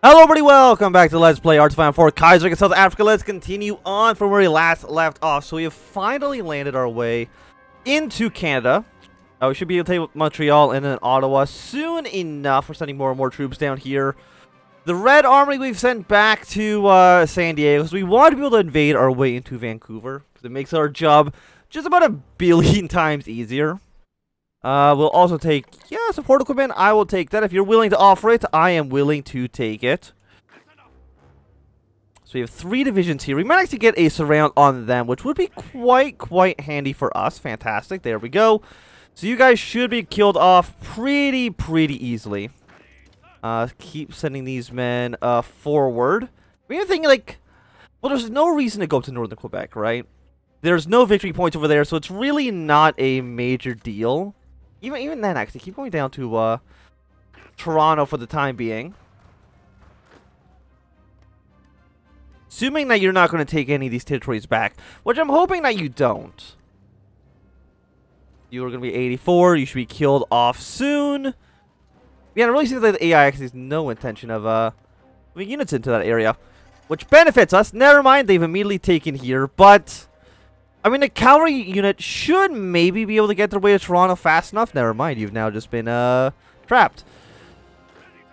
Hello everybody, welcome back to Let's Play RGFX Kaiserreich in South Africa. Let's continue on from where we last left off. So we have finally landed our way into Canada. We should be able to take Montreal and then Ottawa soon enough. We're sending more and more troops down here. The Red Army we've sent back to San Diego, because we want to be able to invade our way into Vancouver. Because it makes our job just about 1 billion times easier. We'll also take, support equipment. I will take that. If you're willing to offer it, I am willing to take it. So we have 3 divisions here. We might actually get a surround on them, which would be quite handy for us. Fantastic. There we go. So you guys should be killed off pretty easily. Keep sending these men forward. We're thinking like, well, there's no reason to go to northern Quebec, right? There's no victory points over there, so it's really not a major deal. Even then, actually, keep going down to Toronto for the time being. Assuming that you're not going to take any of these territories back, which I'm hoping that you don't. You are going to be 84. You should be killed off soon. Yeah, it really seems like the AI actually has no intention of moving units into that area, which benefits us. Never mind, they've immediately taken here, but I mean, the cavalry unit should maybe be able to get their way to Toronto fast enough. Never mind, you've now just been trapped.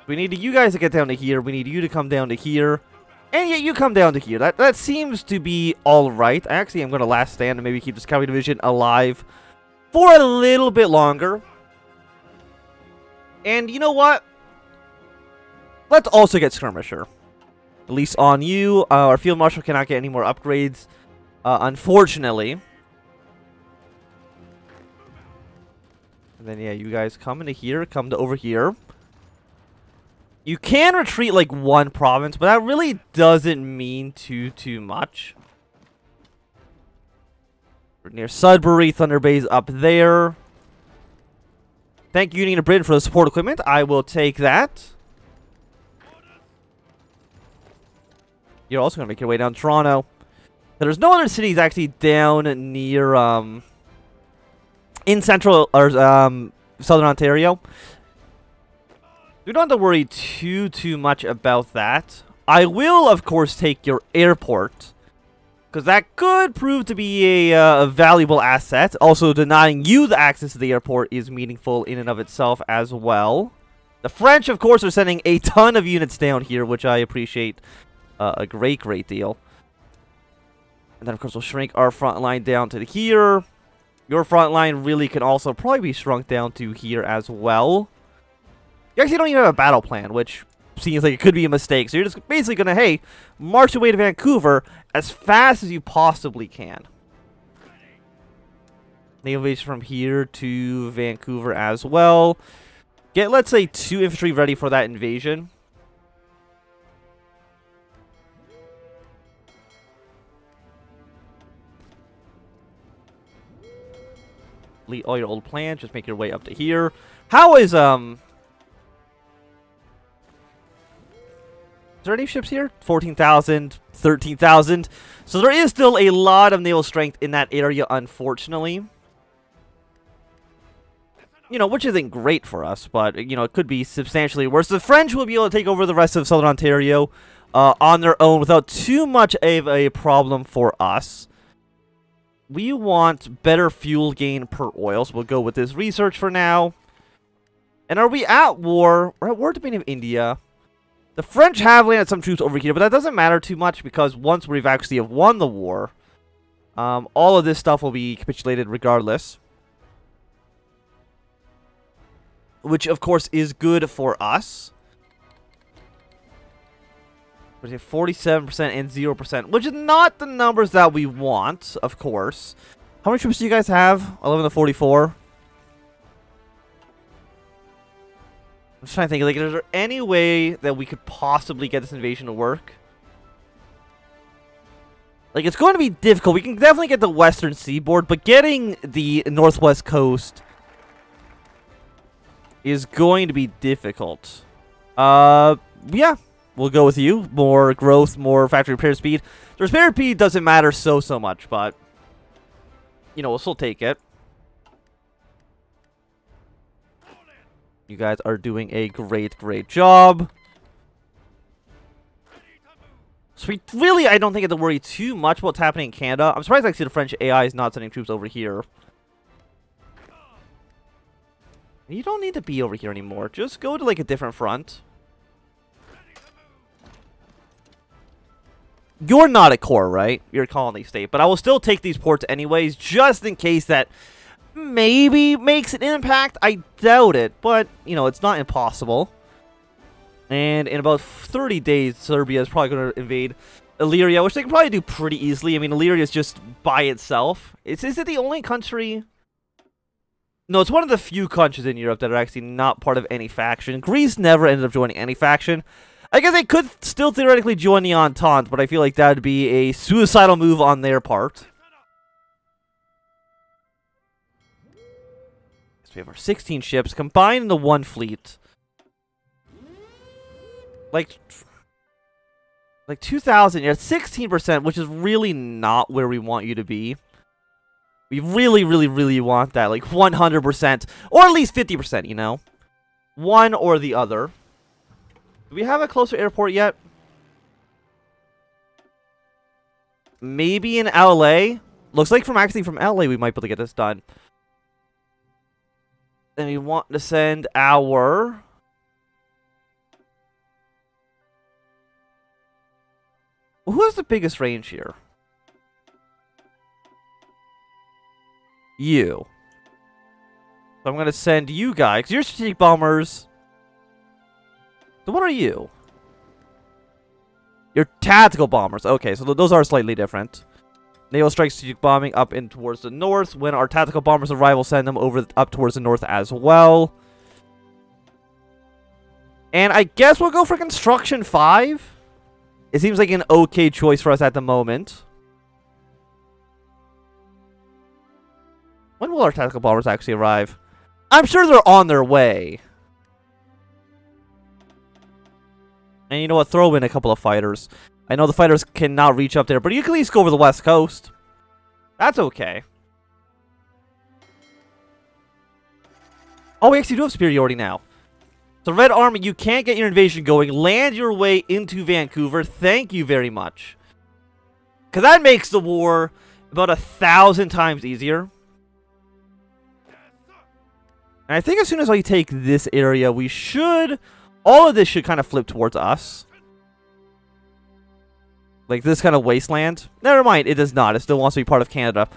We need you guys to get down to here. We need you to come down to here. And yet you come down to here. That seems to be alright. Actually, I'm going to last stand and maybe keep this cavalry division alive for a little bit longer. And you know what? Let's also get Skirmisher. At least on you. Our Field Marshal cannot get any more upgrades. Unfortunately. And then, yeah, you guys come into here, come to over here. You can retreat like 1 province, but that really doesn't mean too much. We're near Sudbury, Thunder Bay's up there. Thank you, Union of Britain, for the support equipment. I will take that. You're also going to make your way down to Toronto. There's no other cities actually down near, in central, or, southern Ontario. We don't have to worry too much about that. I will, of course, take your airport, because that could prove to be a valuable asset. Also, denying you the access to the airport is meaningful in and of itself as well. The French, of course, are sending a ton of units down here, which I appreciate a great deal. And then, of course, we'll shrink our front line down to here. Your front line really can also probably be shrunk down to here as well. You actually don't even have a battle plan, which seems like it could be a mistake. So you're just basically going to, hey, march away to Vancouver as fast as you possibly can. Naval base from here to Vancouver as well. Get, let's say, 2 infantry ready for that invasion. Delete all your old plans. Just make your way up to here. How is, Is there any ships here? 14,000, 13,000. So there is still a lot of naval strength in that area, unfortunately. You know, which isn't great for us, but, you know, it could be substantially worse. The French will be able to take over the rest of southern Ontario on their own without too much of a problem for us. We want better fuel gain per oil, so we'll go with this research for now. And are we at war? We're at war with India. The French have landed some troops over here, but that doesn't matter too much because once we've actually have won the war, all of this stuff will be capitulated regardless. Which, of course, is good for us. We have 47% and 0%, which is not the numbers that we want, of course. How many troops do you guys have? 11 to 44. I'm just trying to think, like, is there any way that we could possibly get this invasion to work? Like, it's going to be difficult. We can definitely get the western seaboard, but getting the northwest coast is going to be difficult. Yeah. We'll go with you. More growth, more factory repair speed. The repair speed doesn't matter so much, but, you know, we'll still take it. You guys are doing a great job. So we really, I don't think have to worry too much about what's happening in Canada. I'm surprised actually the French AI is not sending troops over here. You don't need to be over here anymore. Just go to like a different front. You're not a core, right? You're a colony state. But I will still take these ports anyways, just in case that maybe makes an impact. I doubt it, but, you know, it's not impossible. And in about 30 days, Serbia is probably going to invade Illyria, which they can probably do pretty easily. I mean, Illyria is just by itself. Is it the only country? No, it's one of the few countries in Europe that are actually not part of any faction. Greece never ended up joining any faction. I guess they could still theoretically join the Entente, but I feel like that would be a suicidal move on their part. So we have our 16 ships combined into one fleet. Like 2,000, you're at 16%, which is really not where we want you to be. We really, really, really want that, like 100%, or at least 50%, you know? One or the other. Do we have a closer airport yet? Maybe in LA? Looks like from LA we might be able to get this done. Then we want to send our... Who has the biggest range here? You. So I'm going to send you guys, because you're strategic bombers. So what are you? You're tactical bombers. Okay, so those are slightly different. Naval strike strategic bombing up in towards the north. When our tactical bombers arrive, we'll send them over up towards the north as well. And I guess we'll go for construction 5. It seems like an okay choice for us at the moment. When will our tactical bombers actually arrive? I'm sure they're on their way. And you know what? Throw in a couple of fighters. I know the fighters cannot reach up there, but you can at least go over the west coast. That's okay. Oh, we actually do have superiority now. So Red Army, you can't get your invasion going. Land your way into Vancouver. Thank you very much. Because that makes the war about 1,000 times easier. And I think as soon as I take this area, we should... All of this should kind of flip towards us. Like this kind of wasteland. Never mind, it does not. It still wants to be part of Canada.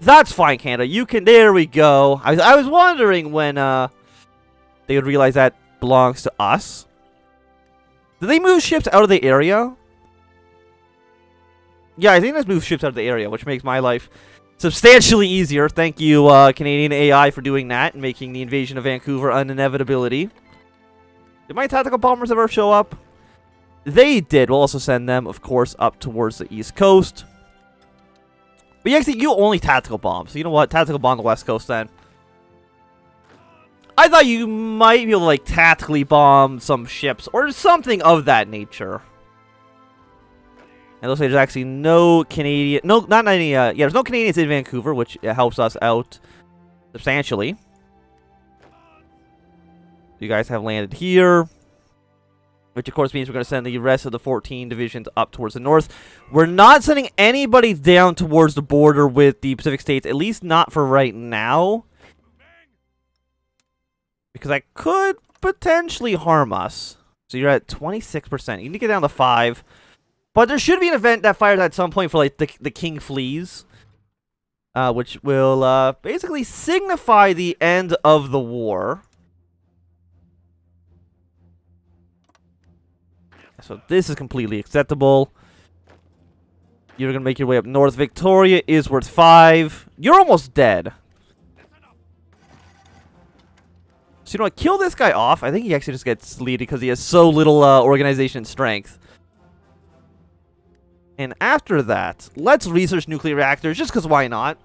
That's fine, Canada. You can... There we go. I was wondering when they would realize that belongs to us. Did they move ships out of the area? Yeah, I think let's move ships out of the area, which makes my life substantially easier. Thank you, Canadian AI, for doing that and making the invasion of Vancouver an inevitability. Did my tactical bombers ever show up? They did. We'll also send them, of course, up towards the east coast. But actually, you only tactical bomb. So you know what? Tactical bomb the west coast then. I thought you might be able to, like, tactically bomb some ships or something of that nature. And it looks like there's actually no Canadian... No, not any... yeah, there's no Canadians in Vancouver, which helps us out substantially. You guys have landed here. Which, of course, means we're going to send the rest of the 14 divisions up towards the north. We're not sending anybody down towards the border with the Pacific States, at least not for right now. Because that could potentially harm us. So you're at 26%. You need to get down to 5. But there should be an event that fires at some point for, like, the King Flees. Which will basically signify the end of the war. So this is completely acceptable. You're going to make your way up north. Victoria is worth 5. You're almost dead. So you know what? Kill this guy off. I think he actually just gets deleted because he has so little organization and strength. And after that, let's research nuclear reactors, just because why not?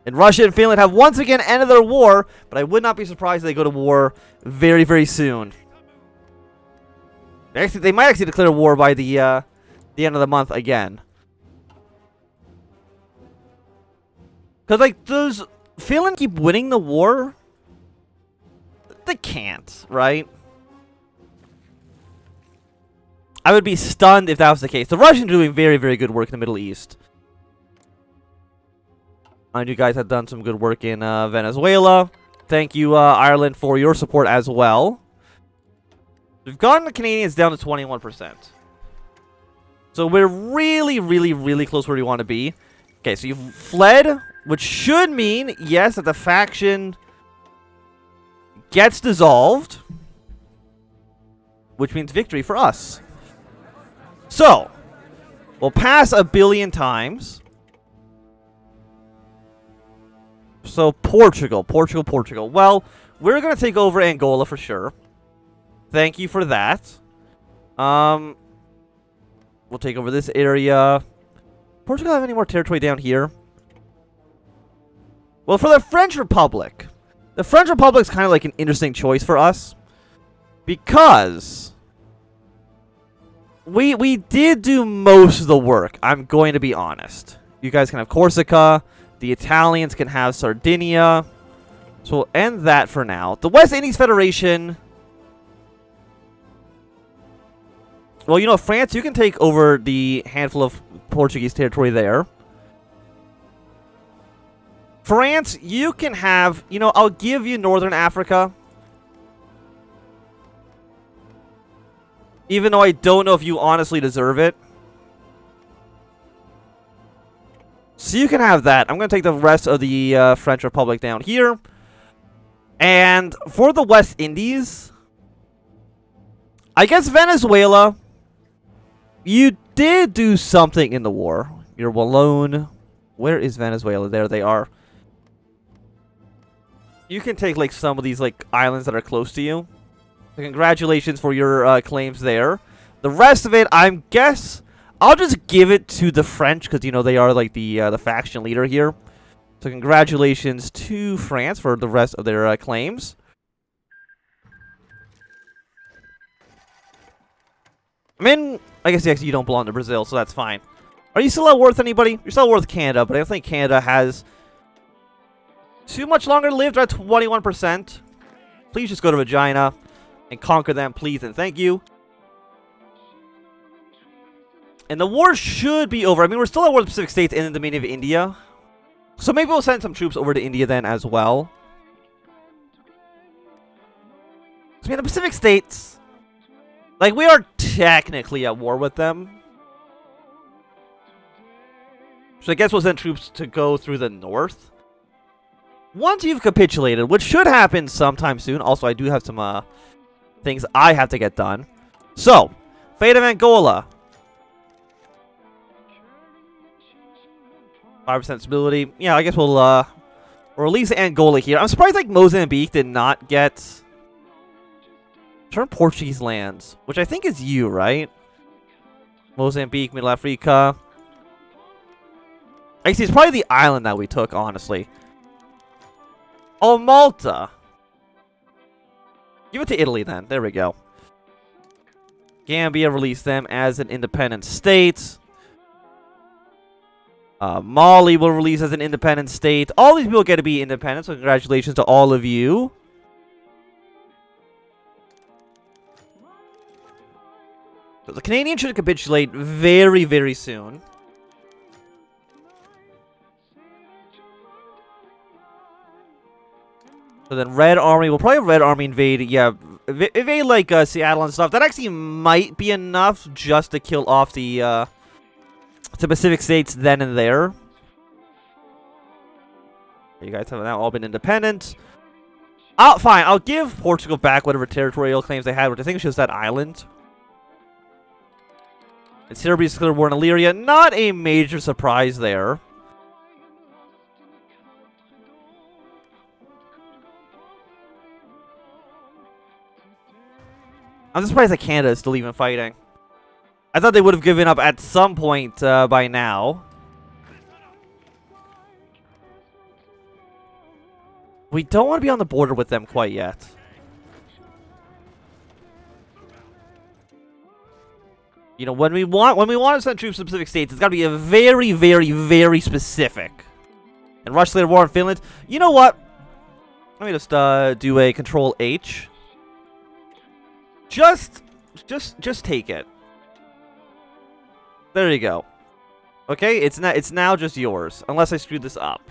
And Russia and Finland have once again ended their war, but I would not be surprised if they go to war very, very soon. Actually, they might actually declare war by the end of the month again. Because, like, does Finland keep winning the war? They can't, right? I would be stunned if that was the case. The Russians are doing very, very good work in the Middle East. And you guys have done some good work in Venezuela. Thank you, Ireland, for your support as well. We've gotten the Canadians down to 21%. So we're really, really, really close where we want to be. Okay, so you've fled, which should mean, yes, that the faction gets dissolved. Which means victory for us. So, we'll pass 1 billion times. So, Portugal. Well, we're going to take over Angola for sure. Thank you for that. We'll take over this area. Portugal have any more territory down here? Well, for the French Republic. The French Republic's kind of like an interesting choice for us. Because we did do most of the work, I'm going to be honest. You guys can have Corsica. The Italians can have Sardinia. So we'll end that for now. The West Indies Federation. Well, you know, France, you can take over the handful of Portuguese territory there. France, you can have, you know, I'll give you Northern Africa. Even though I don't know if you honestly deserve it. So you can have that. I'm going to take the rest of the French Republic down here. And for the West Indies, I guess Venezuela, you did do something in the war. You're Walloon. Where is Venezuela? There they are. You can take like some of these like islands that are close to you. So congratulations for your claims there. The rest of it, I guess, I'll just give it to the French because, you know, they are like the faction leader here. So congratulations to France for the rest of their claims. I mean, I guess actually you don't belong to Brazil, so that's fine. Are you still at war with anybody? You're still at war with Canada, but I don't think Canada has too much longer lived at 21%. Please just go to Regina and conquer them, please, and thank you. And the war should be over. I mean, we're still at war with the Pacific States and the Dominion of India. So maybe we'll send some troops over to India then as well. I mean, the Pacific States, like, we are technically at war with them. So I guess we'll send troops to go through the north. Once you've capitulated, which should happen sometime soon. Also, I do have some things I have to get done. So, fate of Angola. 5% stability. Yeah, I guess we'll release Angola here. I'm surprised like Mozambique did not get turn Portuguese lands, which I think is you, right? Mozambique, Middle Africa. Actually, it's probably the island that we took, honestly. Oh, Malta. Give it to Italy, then. There we go. Gambia, release them as an independent state. Mali will release as an independent state. All these people get to be independent, so congratulations to all of you. So the Canadians should capitulate very, very soon. So then Red Army, we'll probably have Red Army invade, yeah, invade like Seattle and stuff. That actually might be enough just to kill off the Pacific States then and there. You guys have now all been independent. Fine, I'll give Portugal back whatever territorial claims they had, which I think is just that island. And Serbia's declared war in Illyria. Not a major surprise there. I'm surprised that Canada is still even fighting. I thought they would have given up at some point by now. We don't want to be on the border with them quite yet. You know, when we want to send troops to the Pacific States, it's got to be a very, very, very specific. And Russia declared war on Finland. You know what? Let me just do a Control H. Just take it. There you go. Okay, it's now just yours, unless I screwed this up.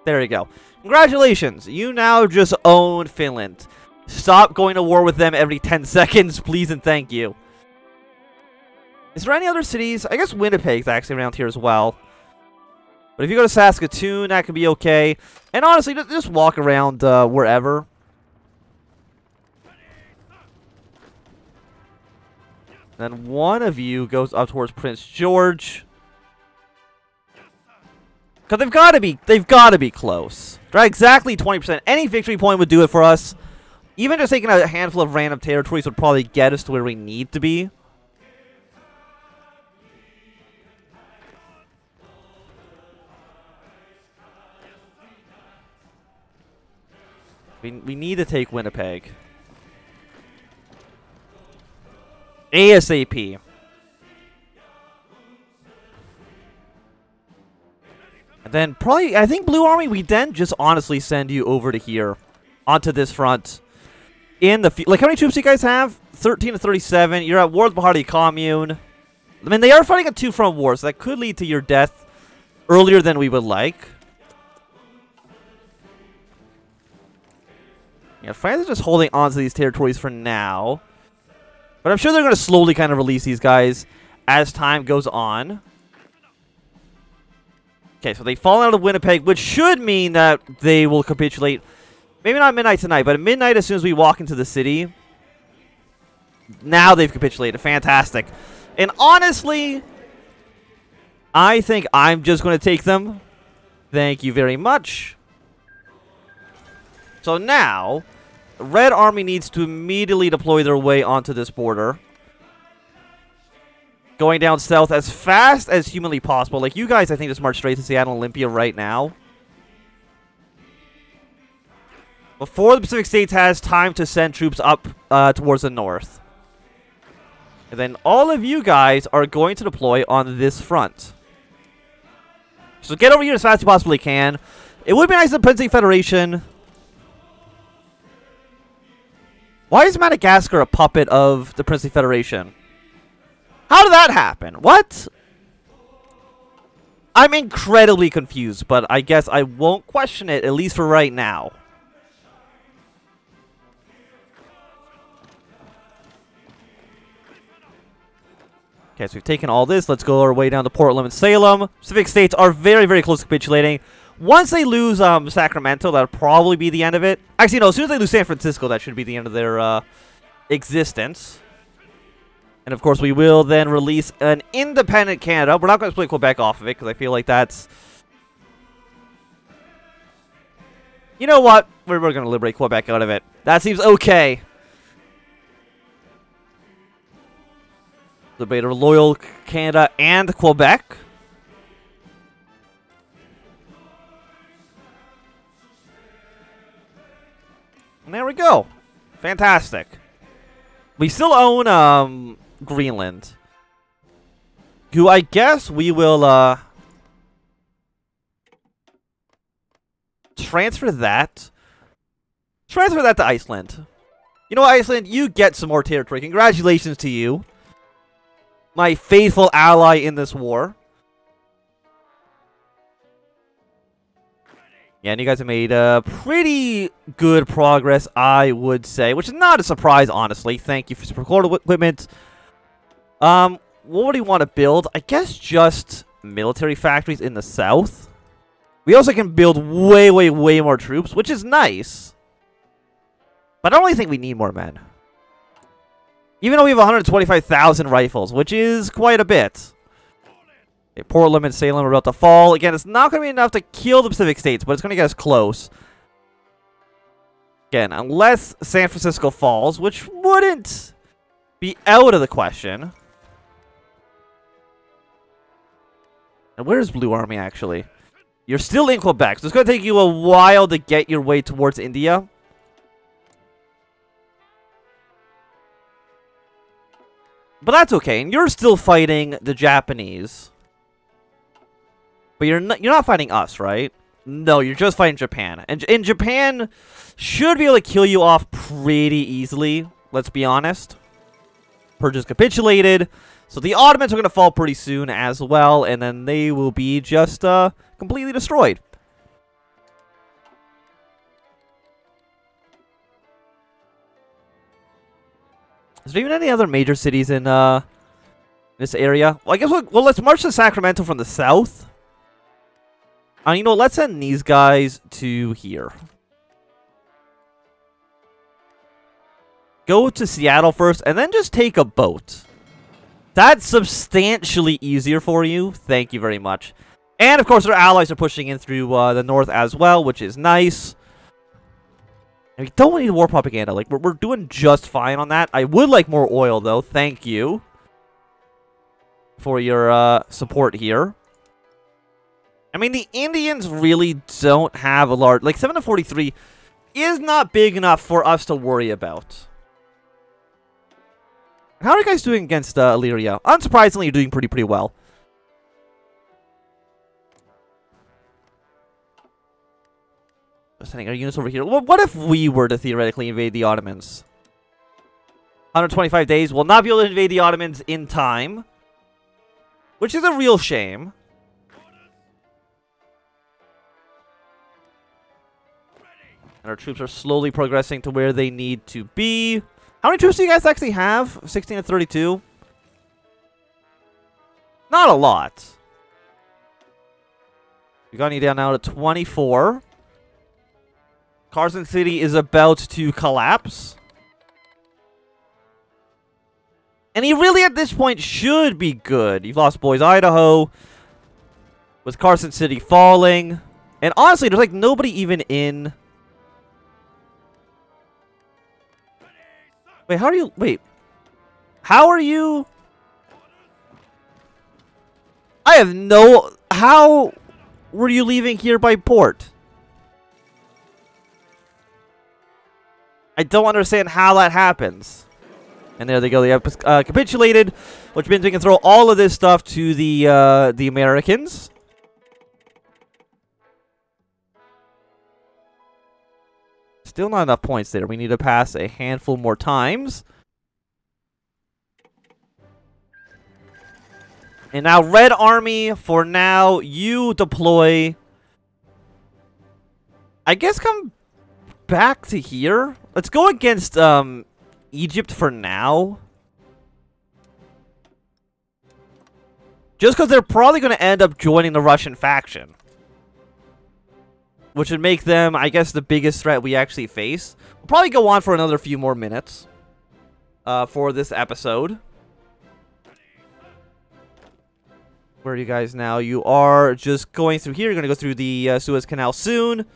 There you go. Congratulations, you now just own Finland. Stop going to war with them every 10 seconds, please and thank you. Is there any other cities? I guess Winnipeg's actually around here as well. But if you go to Saskatoon, that could be okay. And honestly, just walk around wherever. Then one of you goes up towards Prince George. Because they've gotta be close. They're exactly 20%. Any victory point would do it for us. Even just taking a handful of random territories would probably get us to where we need to be. We need to take Winnipeg. ASAP. And then probably, I think Blue Army, we then just honestly send you over to here. Onto this front. In the, like, how many troops do you guys have? 13 to 37. You're at war with Bahari Commune. I mean, they are fighting a two-front war, so that could lead to your death earlier than we would like. Yeah, France is just holding on to these territories for now. But I'm sure they're going to slowly kind of release these guys as time goes on. Okay, so they fall out of Winnipeg, which should mean that they will capitulate. Maybe not midnight tonight, but at midnight as soon as we walk into the city. Now they've capitulated. Fantastic. And honestly, I think I'm just going to take them. Thank you very much. So now, the Red Army needs to immediately deploy their way onto this border. Going down south as fast as humanly possible. Like, you guys, I think, just march straight to Seattle Olympia right now. Before the Pacific States has time to send troops up towards the north. And then all of you guys are going to deploy on this front. So get over here as fast as you possibly can. It would be nice if the Principal Federation... Why is Madagascar a puppet of the Princely Federation? How did that happen? What? I'm incredibly confused, but I guess I won't question it, at least for right now. Okay, so we've taken all this. Let's go our way down to Portland and Salem. Pacific States are very, very close to capitulating. Once they lose Sacramento, that'll probably be the end of it. Actually, no, as soon as they lose San Francisco, that should be the end of their existence. And, of course, we will then release an independent Canada. We're not going to split Quebec off of it, because I feel like that's... You know what? We're going to liberate Quebec out of it. That seems okay. Liberate a loyal Canada and Quebec. And there we go. Fantastic. We still own Greenland. Who I guess we will transfer that. Transfer that to Iceland. You know what, Iceland? You get some more territory. Congratulations to you. My faithful ally in this war. Yeah, and you guys have made pretty good progress, I would say. Which is not a surprise, honestly. Thank you for some record equipment. What would you want to build? I guess just military factories in the south. We also can build way, way, way more troops, which is nice. But I don't really think we need more men. Even though we have 125,000 rifles, which is quite a bit. Okay, Portland and Salem are about to fall. Again, it's not going to be enough to kill the Pacific States, but it's going to get us close. Again, unless San Francisco falls, which wouldn't be out of the question. And where's Blue Army, actually? You're still in Quebec, so it's going to take you a while to get your way towards India. But that's okay, and you're still fighting the Japanese. But you're not fighting us, right? No, you're just fighting Japan. And Japan should be able to kill you off pretty easily, let's be honest. Persia's capitulated. So the Ottomans are going to fall pretty soon as well, and then they will be just completely destroyed. Is there even any other major cities in this area? Well, I guess let's march to Sacramento from the south. You know, let's send these guys to here. Go to Seattle first, and then just take a boat. That's substantially easier for you. Thank you very much. And, of course, our allies are pushing in through the north as well, which is nice. We don't need war propaganda. Like, we're doing just fine on that. I would like more oil, though. Thank you for your support here. I mean, the Indians really don't have a large... Like, 7 to 43 is not big enough for us to worry about. How are you guys doing against Illyria? Unsurprisingly, you're doing pretty well. Sending our units over here. Well, what if we were to theoretically invade the Ottomans? 125 days. We'll not be able to invade the Ottomans in time. Which is a real shame. And our troops are slowly progressing to where they need to be. How many troops do you guys actually have? 16 to 32? Not a lot. We got you down now to 24. Carson City is about to collapse. And he really, at this point, should be good. You've lost Boise, Idaho. With Carson City falling. And honestly, there's like nobody even in... Wait, how are you... Wait. How are you... I have no... How were you leaving here by port? I don't understand how that happens. And there they go. They have capitulated, which means we can throw all of this stuff to the Americans. Still not enough points there. We need to pass a handful more times. And now, Red Army, for now, you deploy. I guess come back to here. Let's go against Egypt for now. Just because they're probably going to end up joining the Russian faction. Which would make them, I guess, the biggest threat we actually face. We'll probably go on for another few more minutes for this episode. Where are you guys now? You are just going through here. You're going to go through the Suez Canal soon.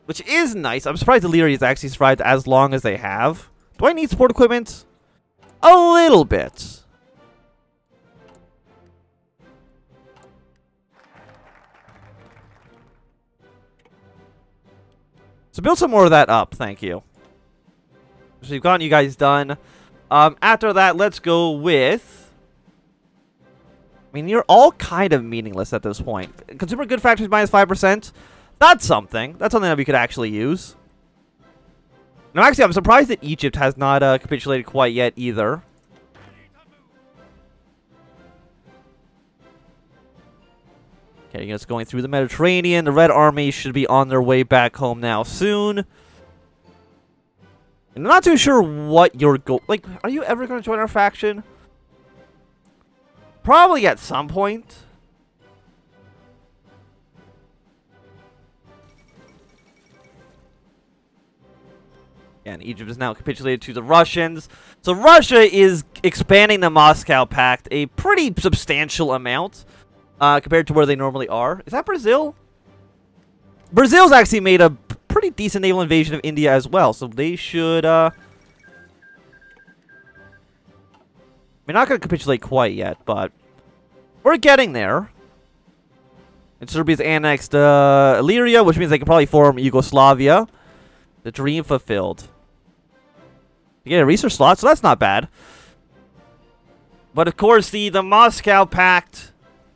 Which is nice. I'm surprised the Illyria has actually survived as long as they have. Do I need support equipment? A little bit. So build some more of that up. Thank you. So we've gotten you guys done. After that, let's go with... I mean, you're all kind of meaningless at this point. Consumer good factories minus 5%. That's something. That's something that we could actually use. No, actually, I'm surprised that Egypt has not capitulated quite yet either. Okay, units going through the Mediterranean. The Red Army should be on their way back home now soon. I'm not too sure what your goal... Like, are you ever going to join our faction? Probably at some point. And Egypt is now capitulated to the Russians. So Russia is expanding the Moscow Pact a pretty substantial amount compared to where they normally are. Is that Brazil? Brazil's actually made a pretty decent naval invasion of India as well. So they should... We're not going to capitulate quite yet, but we're getting there. And Serbia's annexed Illyria, which means they can probably form Yugoslavia. The dream fulfilled. You get a research slot, so that's not bad. But of course, the Moscow Pact,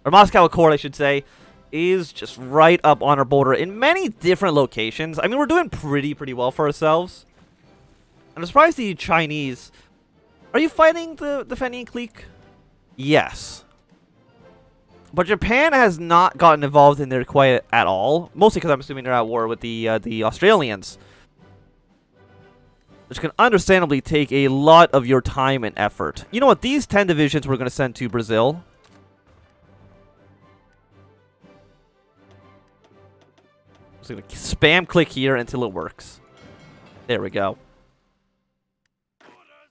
or Moscow Accord, I should say, is just right up on our border in many different locations. I mean, we're doing pretty well for ourselves. I'm surprised the Chinese Are you fighting the Fenian clique? Yes. But Japan has not gotten involved in there quite at all. Mostly because I'm assuming they're at war with the Australians. Which can understandably take a lot of your time and effort. You know what? These 10 divisions we're going to send to Brazil. Just going to spam click here until it works. There we go.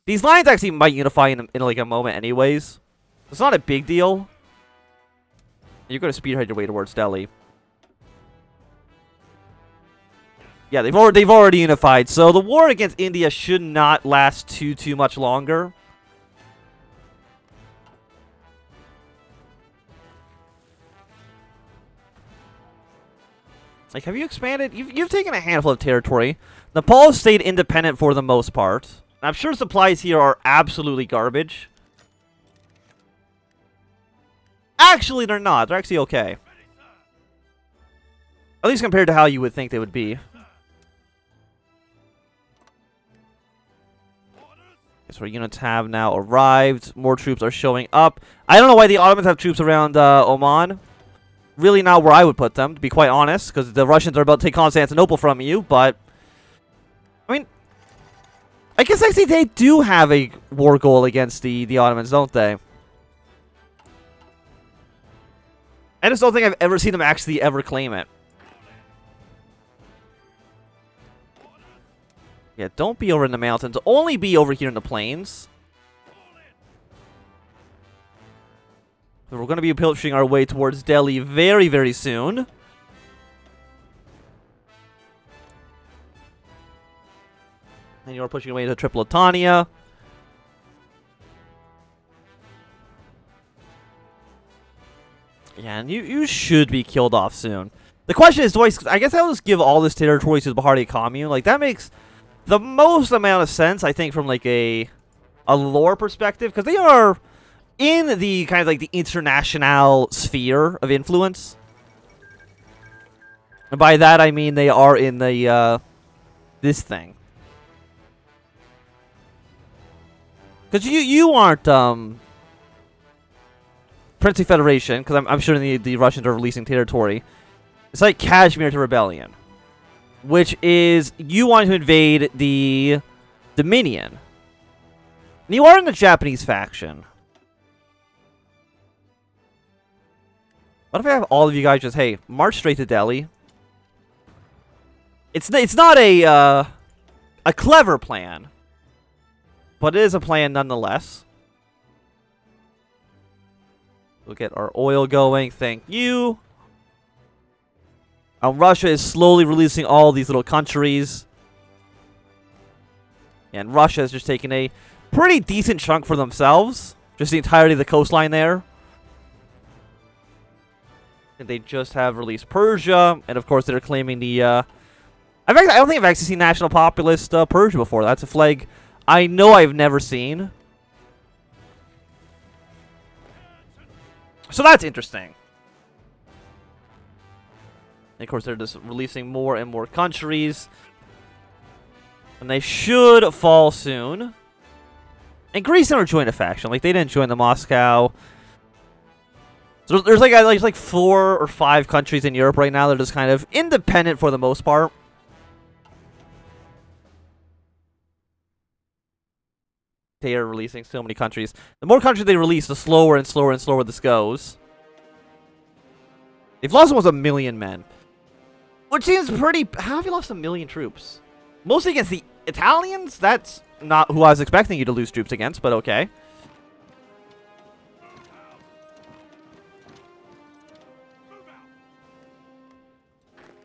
These lines actually might unify in like a moment anyways. It's not a big deal. You're going to spearhead your way towards Delhi. Yeah, they've already unified. So the war against India should not last too much longer. Like, have you expanded? You've taken a handful of territory. Nepal has stayed independent for the most part. I'm sure supplies here are absolutely garbage. Actually, they're not. They're actually okay. At least compared to how you would think they would be. So our units have now arrived. More troops are showing up. I don't know why the Ottomans have troops around Oman. Really not where I would put them, to be quite honest. Because the Russians are about to take Constantinople from you, but... I mean... I guess actually they do have a war goal against the Ottomans, don't they? I just don't think I've ever seen them actually ever claim it. Yeah, don't be over in the mountains. Only be over here in the plains. We're going to be pushing our way towards Delhi very, very soon. And you're pushing away to Tripolitania. Yeah, and you should be killed off soon. The question is, I guess I'll just give all this territory to the Bharati Commune. Like, that makes the most amount of sense, I think, from, like, a lore perspective. Because they are in the kind of, like, the international sphere of influence. And by that, I mean they are in the, this thing. Because you aren't, Princely Federation, because I'm sure the Russians are releasing territory. It's like Kashmir to rebellion. Which is, you want to invade the Dominion. And you are in the Japanese faction. What if I have all of you guys just, hey, march straight to Delhi? It's not a clever plan. But it is a plan nonetheless. We'll get our oil going. Thank you. Russia is slowly releasing all these little countries. And Russia has just taken a pretty decent chunk for themselves. Just the entirety of the coastline there. And they just have released Persia. And of course they're claiming the... I don't think I've actually seen National Populist Persia before. That's a flag I know I've never seen. So that's interesting. And of course, they're just releasing more and more countries. And they should fall soon. And Greece never joined a faction. Like, they didn't join the Moscow. So there's like 4 or 5 countries in Europe right now that are just kind of independent for the most part. They are releasing so many countries. The more countries they release, the slower and slower and slower this goes. They've lost almost 1 million men. Which seems pretty... How have you lost 1 million troops? Mostly against the Italians? That's not who I was expecting you to lose troops against, but okay.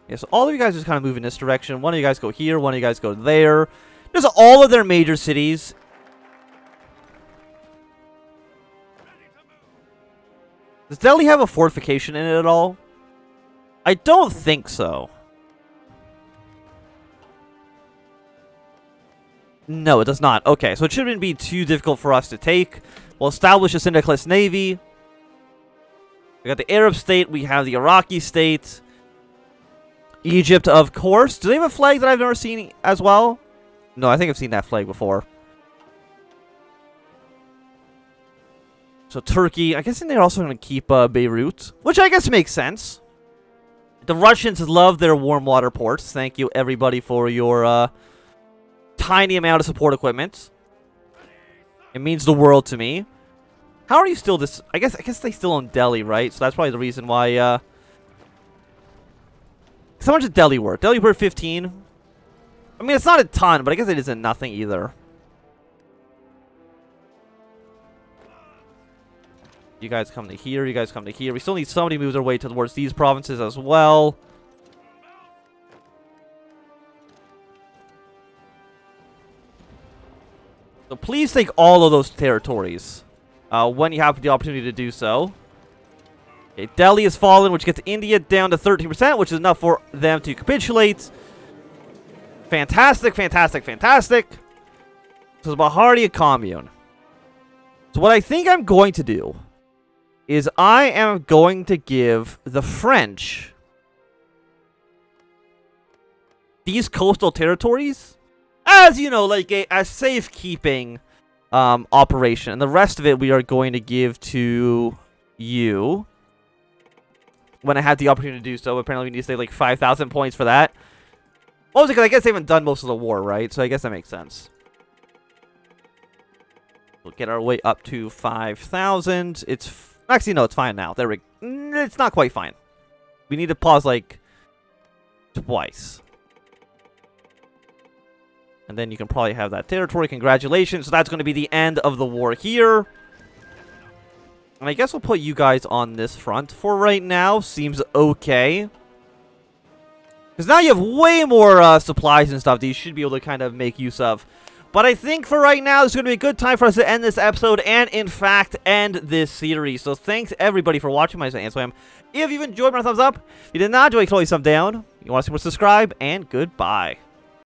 Yeah, so all of you guys just kind of move in this direction. One of you guys go here, one of you guys go there. There's all of their major cities. Does Delhi have a fortification in it at all? I don't think so. No, it does not. Okay, so it shouldn't be too difficult for us to take. We'll establish a syndicalist navy. We got the Arab state. We have the Iraqi state. Egypt, of course. Do they have a flag that I've never seen as well? No, I think I've seen that flag before. So Turkey, I guess they're also going to keep Beirut, which I guess makes sense. The Russians love their warm water ports. Thank you, everybody, for your tiny amount of support equipment. It means the world to me. How are you still this? I guess they still own Delhi, right? So that's probably the reason why. So much of Delhi work. Delhi work 15. I mean, it's not a ton, but I guess it isn't nothing either. You guys come to here. You guys come to here. We still need somebody to move their way towards these provinces as well. So please take all of those territories when you have the opportunity to do so. Okay, Delhi has fallen, which gets India down to 13%, which is enough for them to capitulate. Fantastic, fantastic, fantastic. So it's Bahari commune. So what I think I'm going to do is I am going to give the French these coastal territories as, you know, like a safekeeping operation. And the rest of it we are going to give to you when I have the opportunity to do so. Apparently we need to save like 5,000 points for that. Also, because I guess they haven't done most of the war, right? So I guess that makes sense. We'll get our way up to 5,000. It's... Actually, no, it's fine now. There we... It's not quite fine. We need to pause, like, twice. And then you can probably have that territory. Congratulations. So that's going to be the end of the war here. And I guess we'll put you guys on this front for right now. Seems okay. Because now you have way more supplies and stuff that you should be able to kind of make use of. But I think for right now, it's going to be a good time for us to end this episode and, in fact, end this series. So thanks, everybody, for watching. My name is Answam. If you've enjoyed, my thumbs up. If you did not enjoy, you can always thumb down. You want to see more, subscribe, and goodbye.